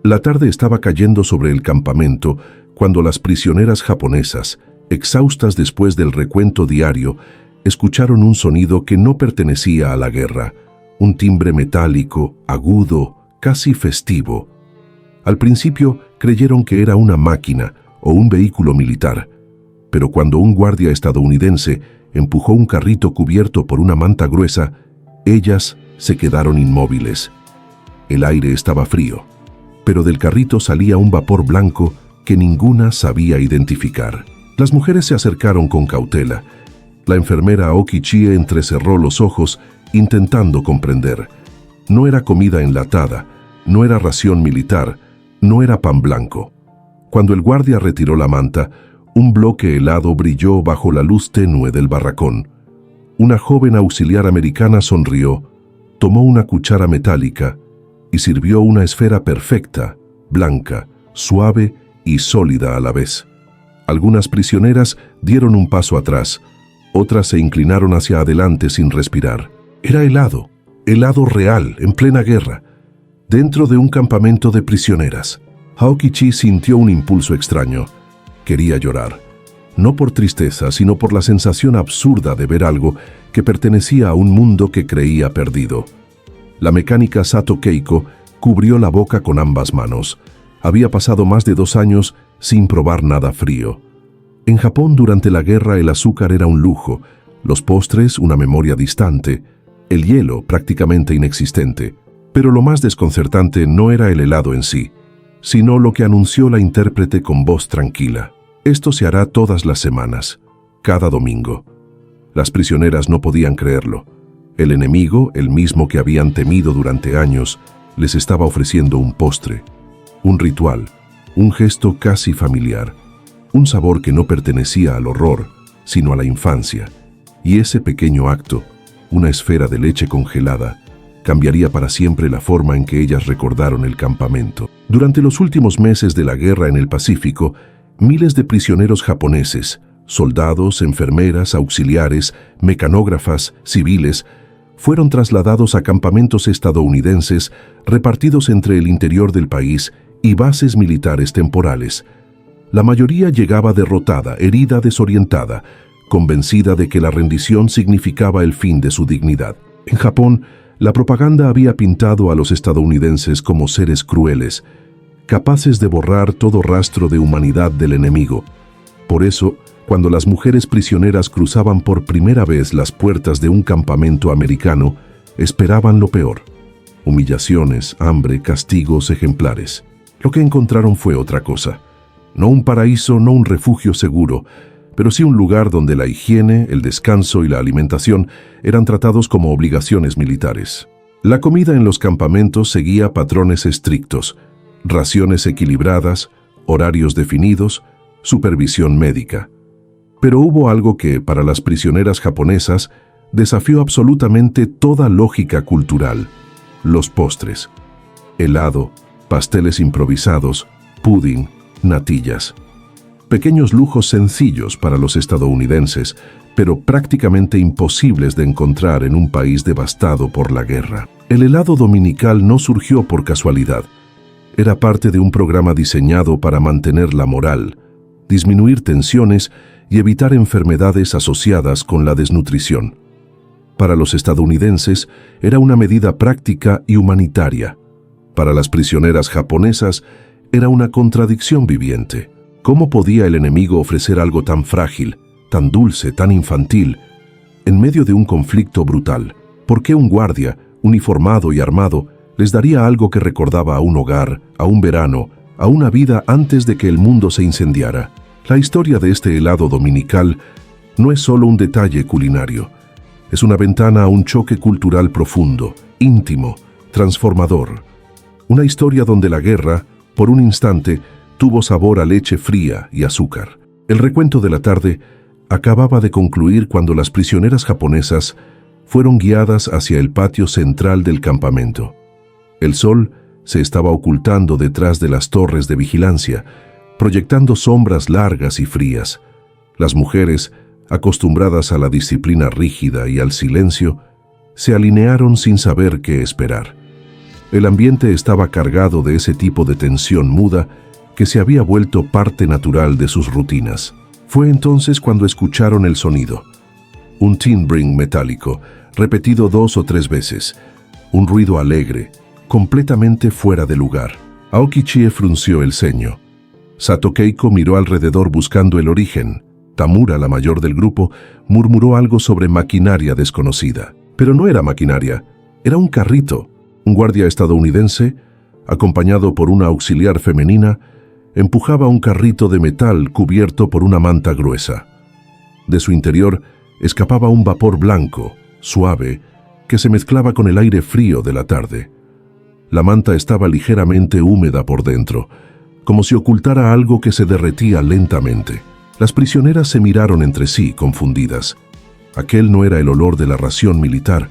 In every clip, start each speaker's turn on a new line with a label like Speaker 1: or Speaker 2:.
Speaker 1: La tarde estaba cayendo sobre el campamento cuando las prisioneras japonesas, exhaustas después del recuento diario, escucharon un sonido que no pertenecía a la guerra, un timbre metálico, agudo, casi festivo. Al principio creyeron que era una máquina o un vehículo militar, pero cuando un guardia estadounidense empujó un carrito cubierto por una manta gruesa, ellas se quedaron inmóviles. El aire estaba frío, pero del carrito salía un vapor blanco que ninguna sabía identificar. Las mujeres se acercaron con cautela. La enfermera Aoki Chie entrecerró los ojos intentando comprender. No era comida enlatada, no era ración militar, no era pan blanco. Cuando el guardia retiró la manta, un bloque helado brilló bajo la luz tenue del barracón. Una joven auxiliar americana sonrió, tomó una cuchara metálica y sirvió una esfera perfecta, blanca, suave y sólida a la vez. Algunas prisioneras dieron un paso atrás, otras se inclinaron hacia adelante sin respirar. Era helado, helado real, en plena guerra, dentro de un campamento de prisioneras. Aoki Chie sintió un impulso extraño. Quería llorar, no por tristeza, sino por la sensación absurda de ver algo que pertenecía a un mundo que creía perdido. La mecánica Sato Keiko cubrió la boca con ambas manos. Había pasado más de 2 años sin probar nada frío. En Japón, durante la guerra, el azúcar era un lujo, los postres una memoria distante, el hielo prácticamente inexistente. Pero lo más desconcertante no era el helado en sí, sino lo que anunció la intérprete con voz tranquila. Esto se hará todas las semanas, cada domingo. Las prisioneras no podían creerlo. El enemigo, el mismo que habían temido durante años, les estaba ofreciendo un postre, un ritual, un gesto casi familiar, un sabor que no pertenecía al horror, sino a la infancia. Y ese pequeño acto, una esfera de leche congelada, cambiaría para siempre la forma en que ellas recordaron el campamento. Durante los últimos meses de la guerra en el Pacífico, miles de prisioneros japoneses, soldados, enfermeras, auxiliares, mecanógrafas, civiles, fueron trasladados a campamentos estadounidenses repartidos entre el interior del país y bases militares temporales. La mayoría llegaba derrotada, herida, desorientada, convencida de que la rendición significaba el fin de su dignidad. En Japón, la propaganda había pintado a los estadounidenses como seres crueles, capaces de borrar todo rastro de humanidad del enemigo. Por eso, cuando las mujeres prisioneras cruzaban por primera vez las puertas de un campamento americano, esperaban lo peor: humillaciones, hambre, castigos ejemplares. Lo que encontraron fue otra cosa. No un paraíso, no un refugio seguro, pero sí un lugar donde la higiene, el descanso y la alimentación eran tratados como obligaciones militares. La comida en los campamentos seguía patrones estrictos: raciones equilibradas, horarios definidos, supervisión médica. Pero hubo algo que, para las prisioneras japonesas, desafió absolutamente toda lógica cultural: los postres. Helado, pasteles improvisados, pudding, natillas. Pequeños lujos sencillos para los estadounidenses, pero prácticamente imposibles de encontrar en un país devastado por la guerra. El helado dominical no surgió por casualidad. Era parte de un programa diseñado para mantener la moral, disminuir tensiones y evitar enfermedades asociadas con la desnutrición. Para los estadounidenses era una medida práctica y humanitaria. Para las prisioneras japonesas era una contradicción viviente. ¿Cómo podía el enemigo ofrecer algo tan frágil, tan dulce, tan infantil, en medio de un conflicto brutal? ¿Por qué un guardia, uniformado y armado, les daría algo que recordaba a un hogar, a un verano, a una vida antes de que el mundo se incendiara? La historia de este helado dominical no es solo un detalle culinario. Es una ventana a un choque cultural profundo, íntimo, transformador. Una historia donde la guerra, por un instante, tuvo sabor a leche fría y azúcar. El recuento de la tarde acababa de concluir cuando las prisioneras japonesas fueron guiadas hacia el patio central del campamento. El sol se estaba ocultando detrás de las torres de vigilancia, proyectando sombras largas y frías. Las mujeres, acostumbradas a la disciplina rígida y al silencio, se alinearon sin saber qué esperar. El ambiente estaba cargado de ese tipo de tensión muda que se había vuelto parte natural de sus rutinas. Fue entonces cuando escucharon el sonido. Un timbring metálico, repetido 2 o 3 veces. Un ruido alegre, completamente fuera de lugar. Aoki Chie frunció el ceño. Sato Keiko miró alrededor buscando el origen. Tamura, la mayor del grupo, murmuró algo sobre maquinaria desconocida. Pero no era maquinaria, era un carrito. Un guardia estadounidense, acompañado por una auxiliar femenina, empujaba un carrito de metal cubierto por una manta gruesa. De su interior escapaba un vapor blanco, suave, que se mezclaba con el aire frío de la tarde. La manta estaba ligeramente húmeda por dentro, como si ocultara algo que se derretía lentamente. Las prisioneras se miraron entre sí, confundidas. Aquel no era el olor de la ración militar,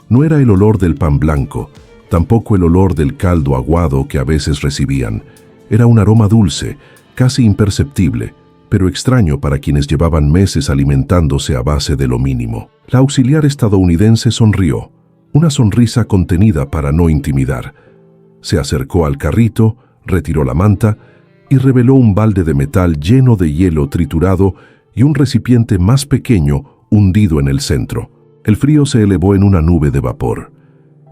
Speaker 1: no era el olor del pan blanco, tampoco el olor del caldo aguado que a veces recibían. Era un aroma dulce, casi imperceptible, pero extraño para quienes llevaban meses alimentándose a base de lo mínimo. La auxiliar estadounidense sonrió, una sonrisa contenida para no intimidar. Se acercó al carrito, retiró la manta y reveló un balde de metal lleno de hielo triturado y un recipiente más pequeño hundido en el centro. El frío se elevó en una nube de vapor,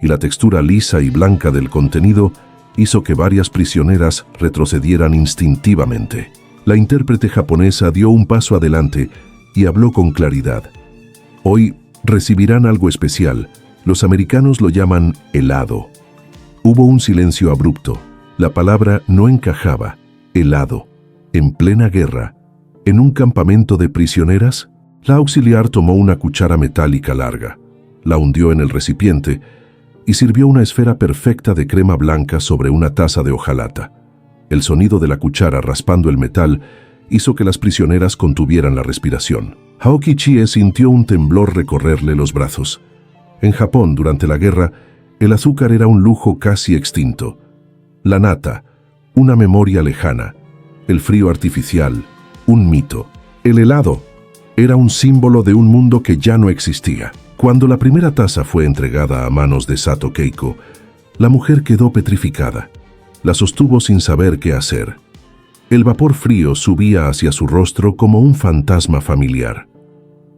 Speaker 1: y la textura lisa y blanca del contenido hizo que varias prisioneras retrocedieran instintivamente. La intérprete japonesa dio un paso adelante y habló con claridad. Hoy recibirán algo especial. Los americanos lo llaman helado. Hubo un silencio abrupto. La palabra no encajaba. Helado. En plena guerra. ¿En un campamento de prisioneras? La auxiliar tomó una cuchara metálica larga, la hundió en el recipiente y sirvió una esfera perfecta de crema blanca sobre una taza de hojalata. El sonido de la cuchara raspando el metal hizo que las prisioneras contuvieran la respiración. Aoki Chie sintió un temblor recorrerle los brazos. En Japón, durante la guerra, el azúcar era un lujo casi extinto. La nata, una memoria lejana. El frío artificial, un mito. El helado era un símbolo de un mundo que ya no existía. Cuando la primera taza fue entregada a manos de Sato Keiko, la mujer quedó petrificada. La sostuvo sin saber qué hacer. El vapor frío subía hacia su rostro como un fantasma familiar.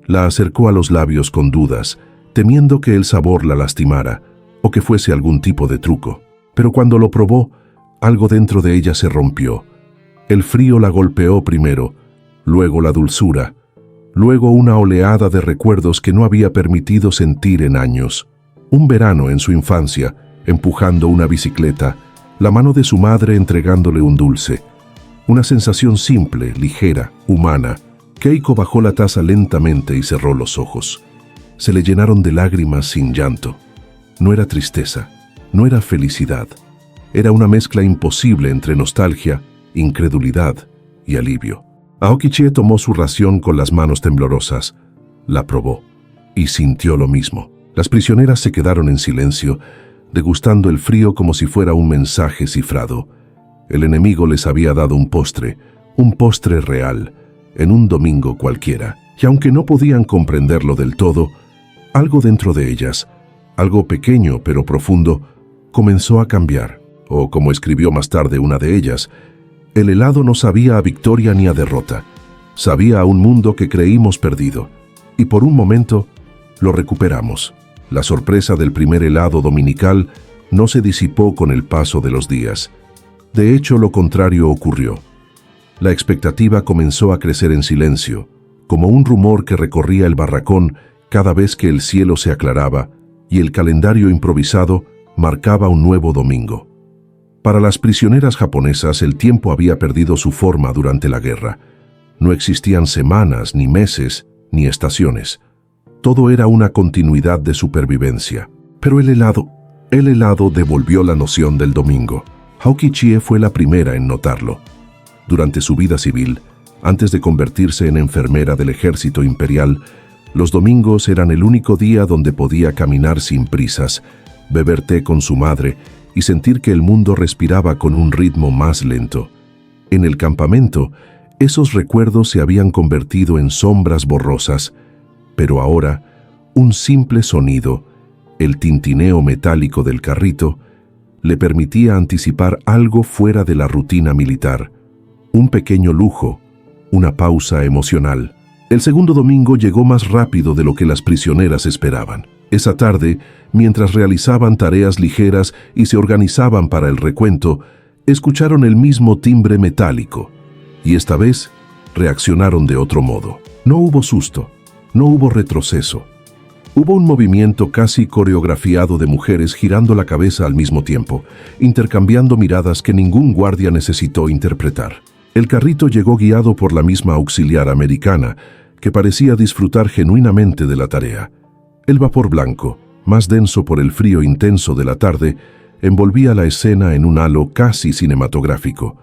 Speaker 1: La acercó a los labios con dudas, temiendo que el sabor la lastimara o que fuese algún tipo de truco. Pero cuando lo probó, algo dentro de ella se rompió. El frío la golpeó primero, luego la dulzura, luego una oleada de recuerdos que no había permitido sentir en años. Un verano en su infancia, empujando una bicicleta, la mano de su madre entregándole un dulce. Una sensación simple, ligera, humana. Keiko bajó la taza lentamente y cerró los ojos. Se le llenaron de lágrimas sin llanto. No era tristeza, no era felicidad. Era una mezcla imposible entre nostalgia, incredulidad y alivio. Aoki Chie tomó su ración con las manos temblorosas, la probó y sintió lo mismo. Las prisioneras se quedaron en silencio, degustando el frío como si fuera un mensaje cifrado. El enemigo les había dado un postre real, en un domingo cualquiera. Y aunque no podían comprenderlo del todo, algo dentro de ellas, algo pequeño pero profundo, comenzó a cambiar. O como escribió más tarde una de ellas, el helado no sabía a victoria ni a derrota, sabía a un mundo que creímos perdido, y por un momento lo recuperamos. La sorpresa del primer helado dominical no se disipó con el paso de los días. De hecho, lo contrario ocurrió. La expectativa comenzó a crecer en silencio, como un rumor que recorría el barracón cada vez que el cielo se aclaraba y el calendario improvisado marcaba un nuevo domingo. Para las prisioneras japonesas el tiempo había perdido su forma durante la guerra. No existían semanas, ni meses, ni estaciones. Todo era una continuidad de supervivencia. Pero el helado devolvió la noción del domingo. Aoki Chie fue la primera en notarlo. Durante su vida civil, antes de convertirse en enfermera del ejército imperial, los domingos eran el único día donde podía caminar sin prisas, beber té con su madre y sentir que el mundo respiraba con un ritmo más lento. En el campamento, esos recuerdos se habían convertido en sombras borrosas, pero ahora, un simple sonido, el tintineo metálico del carrito, le permitía anticipar algo fuera de la rutina militar. Un pequeño lujo, una pausa emocional. El segundo domingo llegó más rápido de lo que las prisioneras esperaban. Esa tarde, mientras realizaban tareas ligeras y se organizaban para el recuento, escucharon el mismo timbre metálico. Y esta vez, reaccionaron de otro modo. No hubo susto, no hubo retroceso. Hubo un movimiento casi coreografiado de mujeres girando la cabeza al mismo tiempo, intercambiando miradas que ningún guardia necesitó interpretar. El carrito llegó guiado por la misma auxiliar americana, que parecía disfrutar genuinamente de la tarea. El vapor blanco, más denso por el frío intenso de la tarde, envolvía la escena en un halo casi cinematográfico.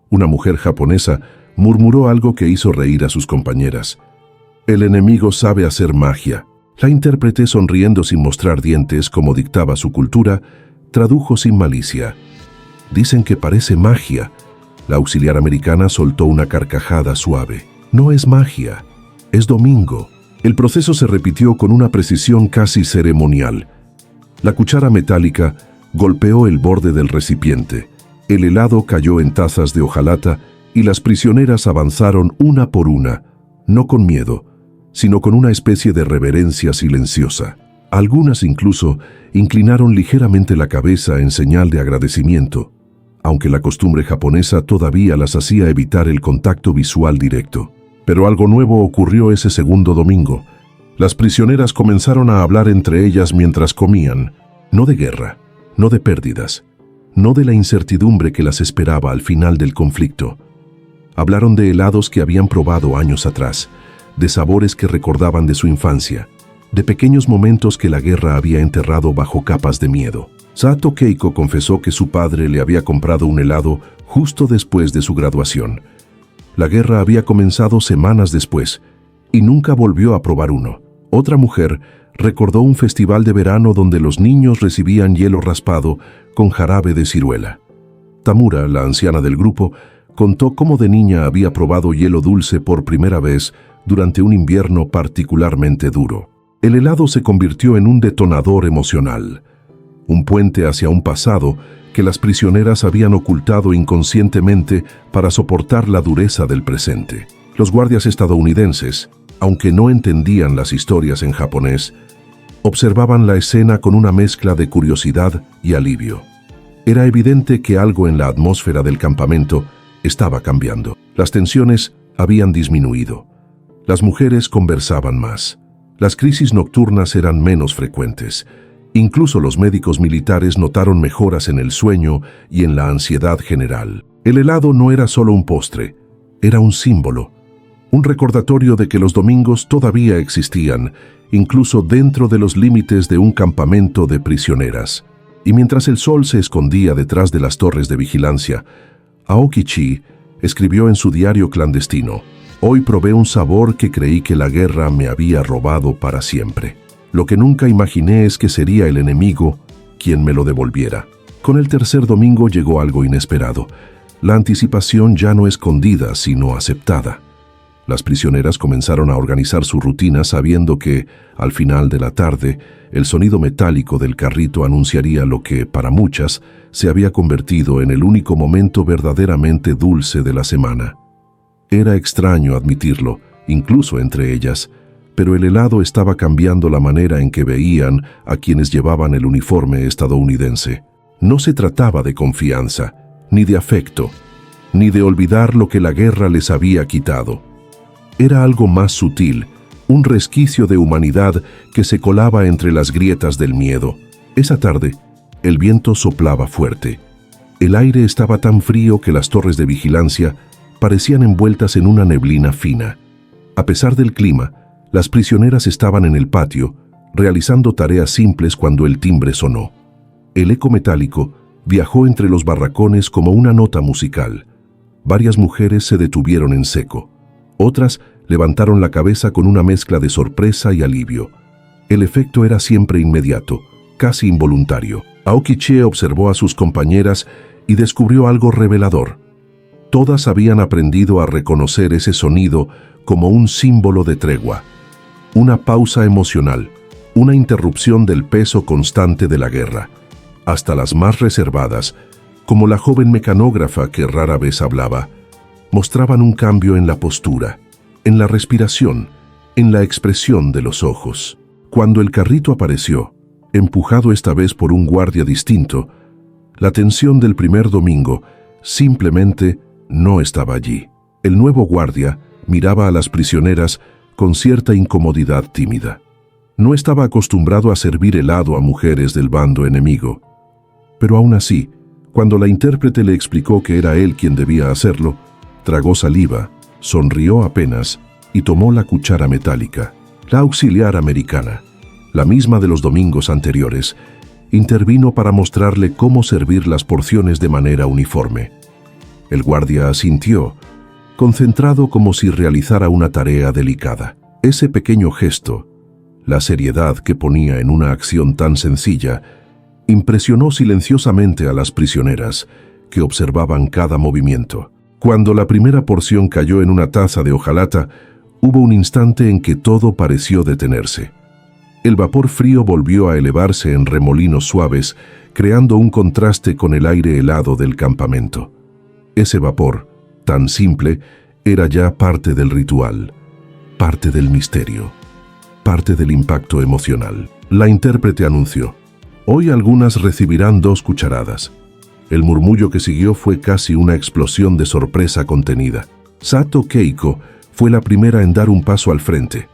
Speaker 1: Una mujer japonesa murmuró algo que hizo reír a sus compañeras. «El enemigo sabe hacer magia». La intérprete, sonriendo sin mostrar dientes como dictaba su cultura, tradujo sin malicia. «Dicen que parece magia». La auxiliar americana soltó una carcajada suave. «No es magia, es domingo». El proceso se repitió con una precisión casi ceremonial. La cuchara metálica golpeó el borde del recipiente. El helado cayó en tazas de hojalata y las prisioneras avanzaron una por una, no con miedo, sino con una especie de reverencia silenciosa. Algunas incluso inclinaron ligeramente la cabeza en señal de agradecimiento, aunque la costumbre japonesa todavía las hacía evitar el contacto visual directo. Pero algo nuevo ocurrió ese segundo domingo. Las prisioneras comenzaron a hablar entre ellas mientras comían, no de guerra, no de pérdidas, no de la incertidumbre que las esperaba al final del conflicto. Hablaron de helados que habían probado años atrás, de sabores que recordaban de su infancia, de pequeños momentos que la guerra había enterrado bajo capas de miedo. Sato Keiko confesó que su padre le había comprado un helado justo después de su graduación. La guerra había comenzado semanas después y nunca volvió a probar uno. Otra mujer recordó un festival de verano donde los niños recibían hielo raspado con jarabe de ciruela. Tamura, la anciana del grupo, contó cómo de niña había probado hielo dulce por primera vez durante un invierno particularmente duro. El helado se convirtió en un detonador emocional, un puente hacia un pasado que las prisioneras habían ocultado inconscientemente para soportar la dureza del presente. Los guardias estadounidenses, aunque no entendían las historias en japonés, observaban la escena con una mezcla de curiosidad y alivio. Era evidente que algo en la atmósfera del campamento estaba cambiando. Las tensiones habían disminuido. Las mujeres conversaban más. Las crisis nocturnas eran menos frecuentes. Incluso los médicos militares notaron mejoras en el sueño y en la ansiedad general. El helado no era solo un postre, era un símbolo, un recordatorio de que los domingos todavía existían, incluso dentro de los límites de un campamento de prisioneras. Y mientras el sol se escondía detrás de las torres de vigilancia, Aokichi escribió en su diario clandestino: «Hoy probé un sabor que creí que la guerra me había robado para siempre. Lo que nunca imaginé es que sería el enemigo quien me lo devolviera». Con el tercer domingo llegó algo inesperado. La anticipación ya no escondida, sino aceptada. Las prisioneras comenzaron a organizar su rutina sabiendo que, al final de la tarde, el sonido metálico del carrito anunciaría lo que, para muchas, se había convertido en el único momento verdaderamente dulce de la semana. Era extraño admitirlo, incluso entre ellas, pero el helado estaba cambiando la manera en que veían a quienes llevaban el uniforme estadounidense. No se trataba de confianza, ni de afecto, ni de olvidar lo que la guerra les había quitado. Era algo más sutil, un resquicio de humanidad que se colaba entre las grietas del miedo. Esa tarde, el viento soplaba fuerte. El aire estaba tan frío que las torres de vigilancia parecían envueltas en una neblina fina. A pesar del clima, las prisioneras estaban en el patio, realizando tareas simples cuando el timbre sonó. El eco metálico viajó entre los barracones como una nota musical. Varias mujeres se detuvieron en seco. Otras levantaron la cabeza con una mezcla de sorpresa y alivio. El efecto era siempre inmediato, casi involuntario. Aokichi observó a sus compañeras y descubrió algo revelador. Todas habían aprendido a reconocer ese sonido como un símbolo de tregua, una pausa emocional, una interrupción del peso constante de la guerra. hasta las más reservadas, como la joven mecanógrafa que rara vez hablaba, mostraban un cambio en la postura, en la respiración, en la expresión de los ojos. Cuando el carrito apareció, empujado esta vez por un guardia distinto, la tensión del primer domingo simplemente no estaba allí. El nuevo guardia miraba a las prisioneras con cierta incomodidad tímida. No estaba acostumbrado a servir helado a mujeres del bando enemigo. Pero aún así, cuando la intérprete le explicó que era él quien debía hacerlo, tragó saliva, sonrió apenas y tomó la cuchara metálica. La auxiliar americana, la misma de los domingos anteriores, intervino para mostrarle cómo servir las porciones de manera uniforme. El guardia asintió, concentrado como si realizara una tarea delicada. Ese pequeño gesto, la seriedad que ponía en una acción tan sencilla, impresionó silenciosamente a las prisioneras, que observaban cada movimiento. Cuando la primera porción cayó en una taza de hojalata, hubo un instante en que todo pareció detenerse. El vapor frío volvió a elevarse en remolinos suaves, creando un contraste con el aire helado del campamento. Ese vapor, tan simple, era ya parte del ritual, parte del misterio, parte del impacto emocional. La intérprete anunció: «Hoy algunas recibirán 2 cucharadas». El murmullo que siguió fue casi una explosión de sorpresa contenida. Sato Keiko fue la primera en dar un paso al frente.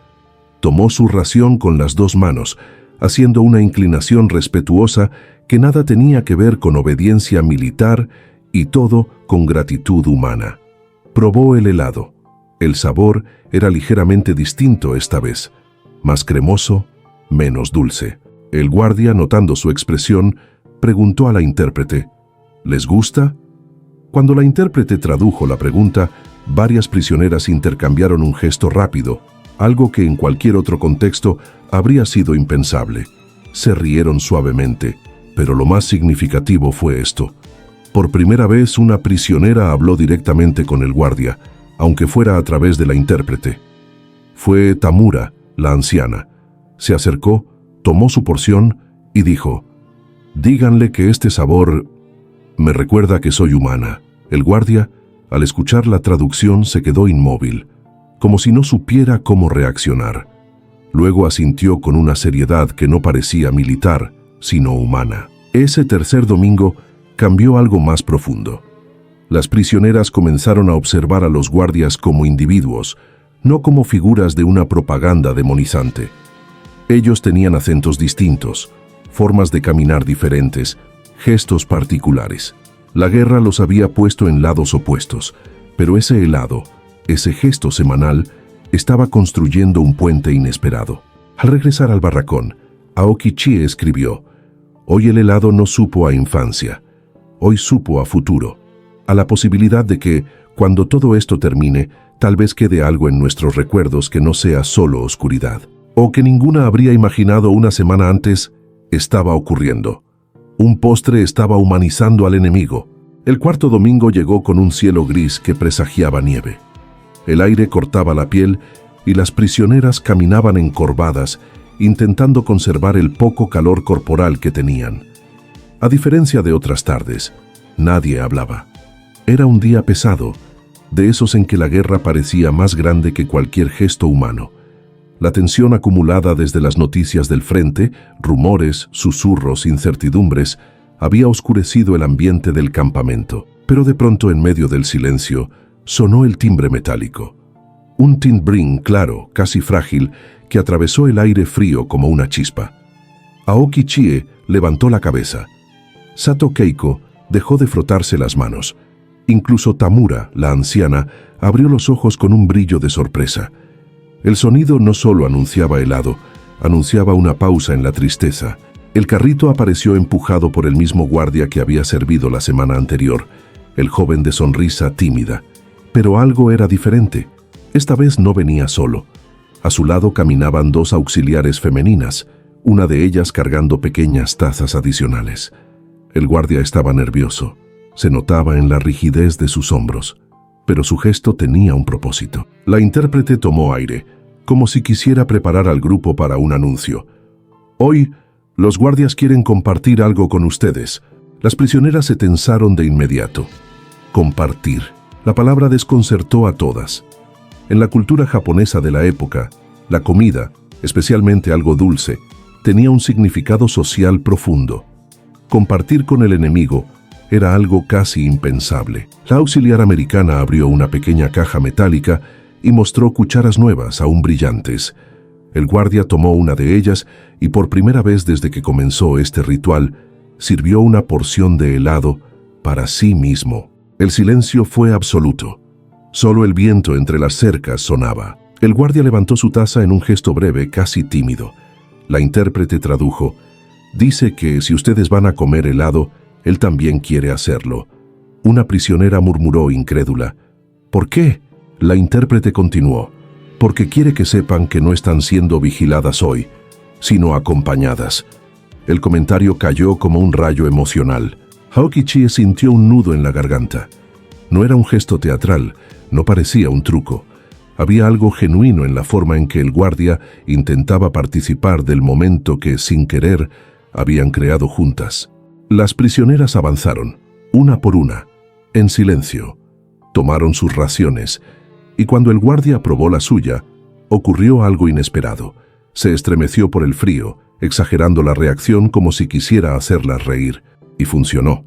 Speaker 1: Tomó su ración con las 2 manos, haciendo una inclinación respetuosa que nada tenía que ver con obediencia militar y todo con gratitud humana. Probó el helado. El sabor era ligeramente distinto esta vez, más cremoso, menos dulce. El guardia, notando su expresión, preguntó a la intérprete: «¿Les gusta?». Cuando la intérprete tradujo la pregunta, varias prisioneras intercambiaron un gesto rápido, algo que en cualquier otro contexto habría sido impensable. Se rieron suavemente, pero lo más significativo fue esto. Por primera vez una prisionera habló directamente con el guardia, aunque fuera a través de la intérprete. Fue Tamura, la anciana. Se acercó, tomó su porción y dijo: «Díganle que este sabor me recuerda que soy humana». El guardia, al escuchar la traducción, se quedó inmóvil, como si no supiera cómo reaccionar. Luego asintió con una seriedad que no parecía militar, sino humana. Ese tercer domingo cambió algo más profundo. Las prisioneras comenzaron a observar a los guardias como individuos, no como figuras de una propaganda demonizante. Ellos tenían acentos distintos, formas de caminar diferentes, gestos particulares. La guerra los había puesto en lados opuestos, pero ese helado, ese gesto semanal, estaba construyendo un puente inesperado. Al regresar al barracón, Aoki Chie escribió: «Hoy el helado no supo a infancia, hoy supo a futuro, a la posibilidad de que, cuando todo esto termine, tal vez quede algo en nuestros recuerdos que no sea solo oscuridad, o que ninguna habría imaginado una semana antes estaba ocurriendo. Un postre estaba humanizando al enemigo». El cuarto domingo llegó con un cielo gris que presagiaba nieve. El aire cortaba la piel y las prisioneras caminaban encorvadas, intentando conservar el poco calor corporal que tenían. A diferencia de otras tardes, nadie hablaba. Era un día pesado, de esos en que la guerra parecía más grande que cualquier gesto humano. La tensión acumulada desde las noticias del frente, rumores, susurros, incertidumbres, había oscurecido el ambiente del campamento. Pero de pronto, en medio del silencio, sonó el timbre metálico. Un timbrín claro, casi frágil, que atravesó el aire frío como una chispa. Aoki Chie levantó la cabeza. Sato Keiko dejó de frotarse las manos. Incluso Tamura, la anciana, abrió los ojos con un brillo de sorpresa. El sonido no solo anunciaba helado, anunciaba una pausa en la tristeza. El carrito apareció empujado por el mismo guardia que había servido la semana anterior, el joven de sonrisa tímida. Pero algo era diferente. Esta vez no venía solo. A su lado caminaban 2 auxiliares femeninas, una de ellas cargando pequeñas tazas adicionales. El guardia estaba nervioso. Se notaba en la rigidez de sus hombros, pero su gesto tenía un propósito. La intérprete tomó aire, como si quisiera preparar al grupo para un anuncio. «Hoy Los guardias quieren compartir algo con ustedes. Las prisioneras se tensaron de inmediato. Compartir. La palabra desconcertó a todas. En la cultura japonesa de la época, la comida, especialmente algo dulce, tenía un significado social profundo. Compartir con el enemigo era algo casi impensable. La auxiliar americana abrió una pequeña caja metálica y mostró cucharas nuevas, aún brillantes. El guardia tomó una de ellas y por primera vez desde que comenzó este ritual, sirvió una porción de helado para sí mismo. El silencio fue absoluto. Solo el viento entre las cercas sonaba. El guardia levantó su taza en un gesto breve, casi tímido. La intérprete tradujo: «Dice que si ustedes van a comer helado, él también quiere hacerlo». Una prisionera murmuró incrédula: «¿Por qué?». La intérprete continuó: «Porque quiere que sepan que no están siendo vigiladas hoy, sino acompañadas». El comentario cayó como un rayo emocional. Aoki-chie sintió un nudo en la garganta. No era un gesto teatral, no parecía un truco. Había algo genuino en la forma en que el guardia intentaba participar del momento que, sin querer, habían creado juntas. Las prisioneras avanzaron, una por una, en silencio. Tomaron sus raciones, y cuando el guardia probó la suya, ocurrió algo inesperado. Se estremeció por el frío, exagerando la reacción como si quisiera hacerlas reír, y funcionó.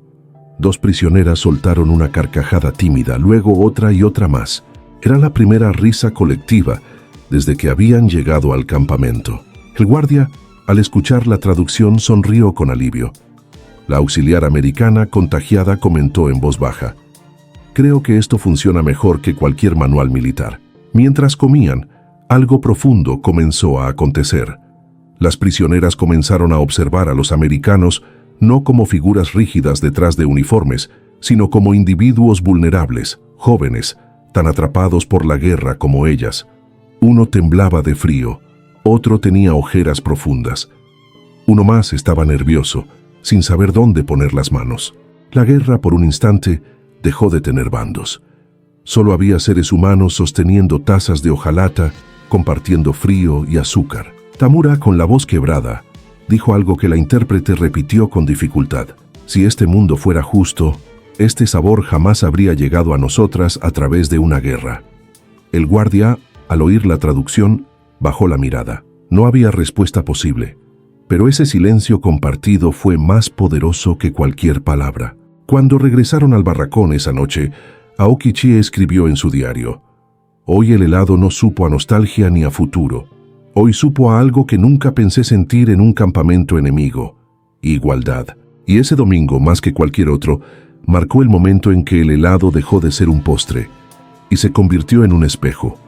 Speaker 1: 2 prisioneras soltaron una carcajada tímida, luego otra y otra más. Era la primera risa colectiva desde que habían llegado al campamento. El guardia, al escuchar la traducción, sonrió con alivio. La auxiliar americana, contagiada, comentó en voz baja: «Creo que esto funciona mejor que cualquier manual militar». Mientras comían, algo profundo comenzó a acontecer. Las prisioneras comenzaron a observar a los americanos no como figuras rígidas detrás de uniformes, sino como individuos vulnerables, jóvenes, tan atrapados por la guerra como ellas. Uno temblaba de frío, otro tenía ojeras profundas. Uno más estaba nervioso, sin saber dónde poner las manos. La guerra, por un instante, dejó de tener bandos. Solo había seres humanos sosteniendo tazas de hojalata, compartiendo frío y azúcar. Tamura, con la voz quebrada, dijo algo que la intérprete repitió con dificultad: «Si este mundo fuera justo, este sabor jamás habría llegado a nosotras a través de una guerra». El guardia, al oír la traducción, bajó la mirada. No había respuesta posible, pero ese silencio compartido fue más poderoso que cualquier palabra. Cuando regresaron al barracón esa noche, Aoki-chie escribió en su diario: «Hoy el helado no supo a nostalgia ni a futuro. Hoy supo a algo que nunca pensé sentir en un campamento enemigo: igualdad». Y ese domingo, más que cualquier otro, marcó el momento en que el helado dejó de ser un postre y se convirtió en un espejo.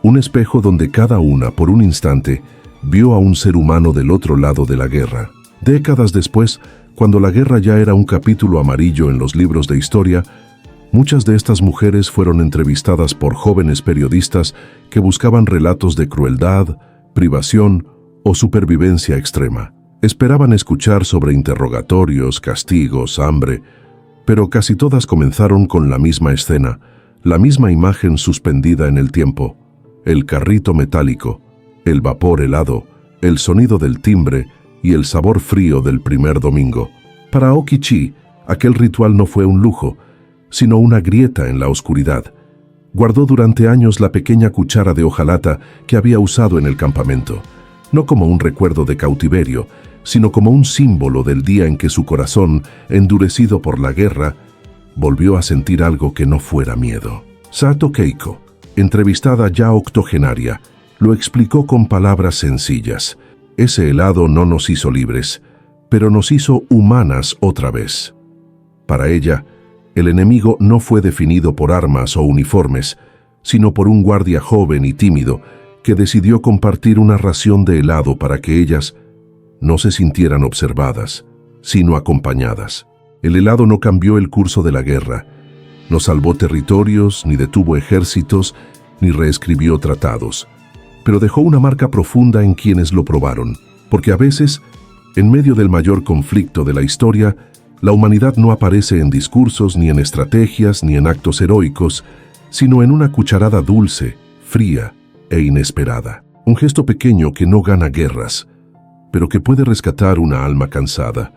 Speaker 1: Un espejo donde cada una, por un instante, vio a un ser humano del otro lado de la guerra. Décadas después, cuando la guerra ya era un capítulo amarillo en los libros de historia, muchas de estas mujeres fueron entrevistadas por jóvenes periodistas que buscaban relatos de crueldad, privación o supervivencia extrema. Esperaban escuchar sobre interrogatorios, castigos, hambre, pero casi todas comenzaron con la misma escena, la misma imagen suspendida en el tiempo: el carrito metálico, el vapor helado, el sonido del timbre y el sabor frío del primer domingo. Para Aoki-chie, aquel ritual no fue un lujo, sino una grieta en la oscuridad. Guardó durante años la pequeña cuchara de hojalata que había usado en el campamento, no como un recuerdo de cautiverio, sino como un símbolo del día en que su corazón, endurecido por la guerra, volvió a sentir algo que no fuera miedo. Sato Keiko, entrevistada ya octogenaria, lo explicó con palabras sencillas: «Ese helado no nos hizo libres, pero nos hizo humanas otra vez». Para ella, el enemigo no fue definido por armas o uniformes, sino por un guardia joven y tímido que decidió compartir una ración de helado para que ellas no se sintieran observadas, sino acompañadas. El helado no cambió el curso de la guerra, no salvó territorios, ni detuvo ejércitos, ni reescribió tratados, pero dejó una marca profunda en quienes lo probaron, porque a veces, en medio del mayor conflicto de la historia, la humanidad no aparece en discursos, ni en estrategias, ni en actos heroicos, sino en una cucharada dulce, fría e inesperada. Un gesto pequeño que no gana guerras, pero que puede rescatar una alma cansada.